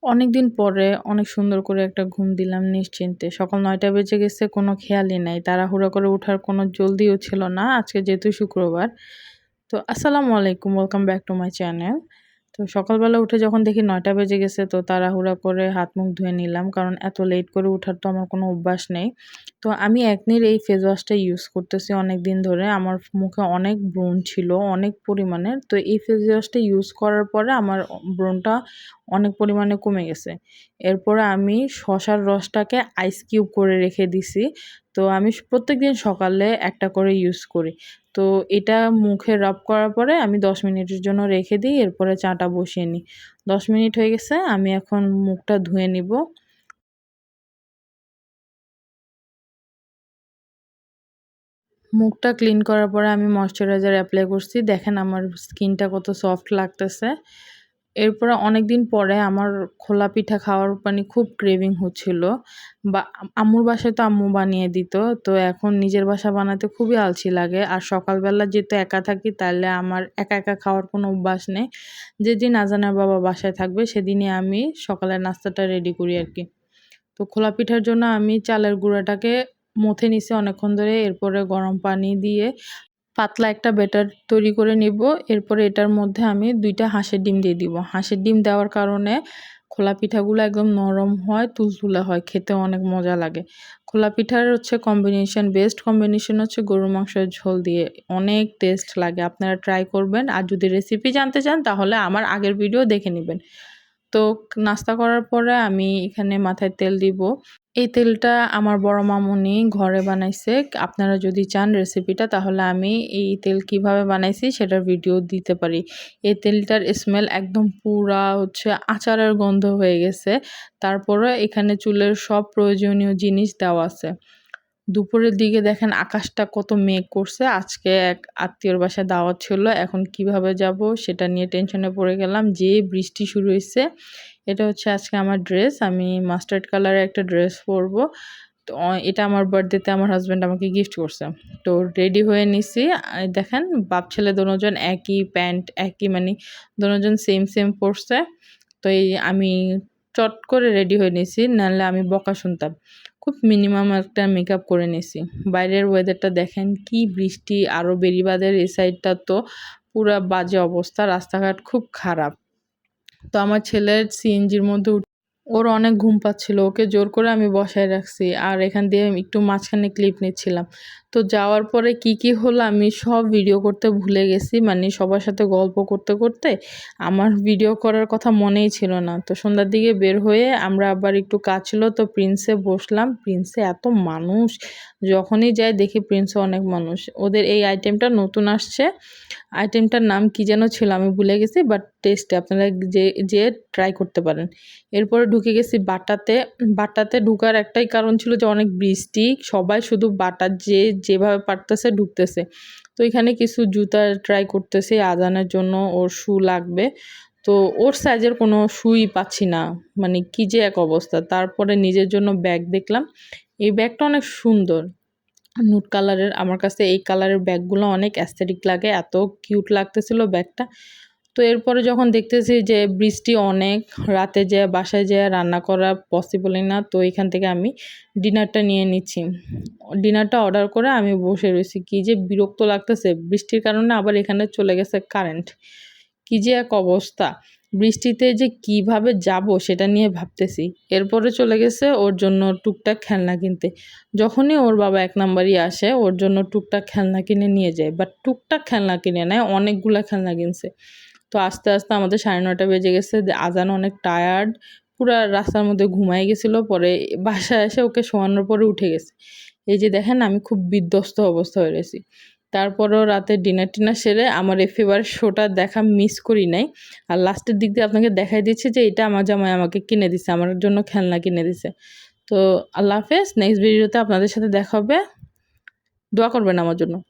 অনেকদিন পরে অনেক সুন্দর করে একটা ঘুম দিলাম নিশ্চিন্তে। সকাল ৯টা বেজে গেছে, কোনো খেয়ালই নাই। তাড়াহুড়া করে ওঠার কোনো জলদিও ছিল না। আজকে যেহেতু শুক্রবার। তো আসসালামু আলাইকুম, welcome back to my channel. তো সকালবেলা উঠে যখন দেখি ৯টা বেজে গেছে, তো তাড়াহুড়া করে হাত মুখ ধুয়ে নিলাম। কারণ এত লেট করে উঠার তো আমার কোনো অভ্যাস নেই। তো আমি একনির এই ফেস ওয়াশটা ইউজ করতেছি অনেকদিন ধরে। আমার মুখে অনেক ব্রণ ছিল, অনেক পরিমাণের। তো এই ফেস ওয়াশটা ইউজ করার পরে আমার ব্রণটা অনেক পরিমাণে কমে গেছে। এরপরে আমি শসার রসটাকে আইস কিউব করে রেখে দিছি। তো আমি প্রত্যেকদিন সকালে একটা করে ইউজ করি। তো এটা মুখে রাব করার পরে আমি ১০ মিনিটের জন্য রেখে দিই। এরপরে চাটা বসিয়ে নিই। ১০ মিনিট হয়ে গেছে। আমি এখন মুখটা ধুয়ে নিব। মুখটা ক্লিন করার পরে আমি ময়েশ্চারাইজার এপ্লাই করছি। দেখেন আমার স্কিনটা কত সফট লাগতেছে। এরপরে অনেকদিন পরে আমার খোলা পিঠা খাওয়ার খুব ক্রেভিং হচ্ছিল। বা আম্মুর বাসায় তো আম্মু বানিয়ে দিত। তো এখন নিজের বাসায় বানাতে খুবই আলসি লাগে। আর সকালবেলা যেহেতু একা থাকি, তাহলে আমার একা, একা খাওয়ার কোনো অভ্যাস নেই। যেদিন আজানের বাবা বাসায় থাকবে সেদিনই আমি সকালের নাস্তাটা রেডি করি আরকি। তো খোলা পিঠার জন্য আমি চালের গুঁড়াটাকে মথে নিছি অনেকক্ষণ ধরে। এরপরে গরম পানি দিয়ে পাতলা একটা ব্যাটার তৈরি করে নিব। এরপরে এটার মধ্যে আমি ২ টা হাঁসের ডিম দিয়ে দিব। হাঁসের ডিম দেওয়ার কারণে খোলা পিঠাগুলো একদম নরম হয়, তুলতুলে হয়, খেতে অনেক মজা লাগে। খোলা পিঠার বেস্ট কম্বিনেশন হচ্ছে গরুর মাংসের ঝোল দিয়ে। অনেক টেস্ট লাগে। আপনারা ট্রাই করবেন। আর যদি রেসিপি জানতে চান তাহলে আমার আগের ভিডিও দেখে নিবেন। তো নাস্তা করার পরে আমি এখানে মাথায় তেল দিব। এই তেলটা আমার বড় মামুনি ঘরে বানাইছে। আপনারা যদি চান রেসিপিটা, তাহলে আমি এই তেল কিভাবে বানাইছি সেটার ভিডিও দিতে পারি। এই তেলটার স্মেল একদম পুরা আচারের গন্ধ হয়ে গেছে। তারপরে এখানে চুলের সব প্রয়োজনীয় জিনিস দেওয়া আছে। দুপুরের দিকে দেখেন আকাশটা কত মেঘ করছে। আজকে এক আত্মীয়র বাসায় দাওয়াত ছিল। এখন কিভাবে যাব সেটা নিয়ে টেনশনে পড়ে গেলাম। যেই বৃষ্টি শুরু হইছে। এটা হচ্ছে আজকে আমার ড্রেস। আমি মাস্টার্ড কালারের একটা ড্রেস পরবো। তো এটা আমার বার্থডেতে আমার হাসব্যান্ড আমাকে গিফট করছে। তো রেডি হয়ে নিছি। দেখেন বাপ ছেলে দোনোজন একই প্যান্ট, একই দোনোজন সেম, সেম পরছে। তো আমি চট করে রেডি হয়ে নিছি, নাহলে আমি বকা শুনতাম। খুব মিনিমাম একটা মেকআপ করে নিছি। বাইরের ওয়েদারটা দেখেন, কি বৃষ্টি। আরও বেড়িবাঁধের এই সাইডটা তো পুরা বাজে অবস্থা, রাস্তাঘাট খুব খারাপ। তো আমার ছেলের সিএনজির মধ্যে ওর অনেক ঘুম পাচ্ছিল। ওকে জোর করে আমি বসায় রাখছি। আর এখান দিয়ে একটু মাঝখানে ক্লিপ নিচ্ছিলাম। তো যাওয়ার পরে কি, কি হলো আমি সব ভিডিও করতে ভুলে গেছি। সবার সাথে গল্প করতে, করতে আমার ভিডিও করার কথা মনেই ছিল না। তো সন্ধ্যার দিকে বের হয়ে আমরা আবার একটু কাজ ছিল, তো প্রিন্সে বসলাম। প্রিন্সে এত মানুষ, যখনই যাই দেখি প্রিন্সে অনেক মানুষ। ওদের এই আইটেমটা নতুন আসছে। আইটেমটার নাম কি যেন ছিল আমি ভুলে গেছি, বাট টেস্টি, আপনারা যেয়ে ট্রাই করতে পারেন। এরপরে ঢুকে গেছি বাটাতে। বাটাতে ঢুকার একটাই কারণ ছিল যে অনেক বৃষ্টি। সবাই শুধু বাটা যেভাবে পারতেছে ঢুকতেছে। তো এখানে কিছু জুতা ট্রাই করতেছি। আজানের জন্য ওর শু লাগবে। তো ওর সাইজের কোনো শুই পাচ্ছি না। কি যে এক অবস্থা। তারপরে নিজের জন্য ব্যাগ দেখলাম। এই ব্যাগটা অনেক সুন্দর। নুট কালারের। আমার কাছে এই কালারের ব্যাগগুলো অনেক অ্যাস্থেটিক লাগে। এত কিউট লাগতেছিল ব্যাগটা। তো এরপরে যখন দেখতেছি যে বৃষ্টি অনেক, রাতে যেয়ে বাসায় যেয়ে রান্না করা পসিবলই না। তো এখান থেকে আমি ডিনারটা নিয়ে নিচ্ছি। ডিনারটা অর্ডার করে আমি বসে রয়েছি। কি যে বিরক্ত লাগতেছে। বৃষ্টির কারণে আবার এখানে চলে গেছে কারেন্ট। কি যে এক অবস্থা। বৃষ্টিতে যে কিভাবে যাব সেটা নিয়ে ভাবতেছি। এরপরে চলে গেছে ওর জন্য টুকটাক খেলনা কিনতে। যখনই ওর বাবা ১ নাম্বারই আসে, ওর জন্য টুকটাক খেলনা কিনে নিয়ে যায়। বাট টুকটাক খেলনা কিনে নেয়, অনেকগুলা খেলনা কিনছে। তো আস্তে, আস্তে আমাদের ৯:৩০ বেজে গেছে। আজান অনেক টায়ার্ড। পুরা রাস্তার মধ্যে ঘুমায় গেছিল। পরে বাসায় এসে ওকে শোয়ানোর পরে উঠে গেছে। এই যে দেখেন আমি খুব বিধ্বস্ত অবস্থা হয়ে রয়েছি। তারপরেও রাতে ডিনার-টিনার সেরে আমার এই ফেভারিট শোটা দেখা মিস করি নাই। আর লাস্টের দিক দিয়ে আপনাকে দেখাই দিচ্ছি যে এটা আমার জামাই আমাকে কিনে দিছে। আমার জন্য খেলনা কিনে দিছে। তো আল্লাহ হাফেজ। নেক্সট ভিডিওতে আপনাদের সাথে দেখা হবে। দোয়া করবেন আমার জন্য।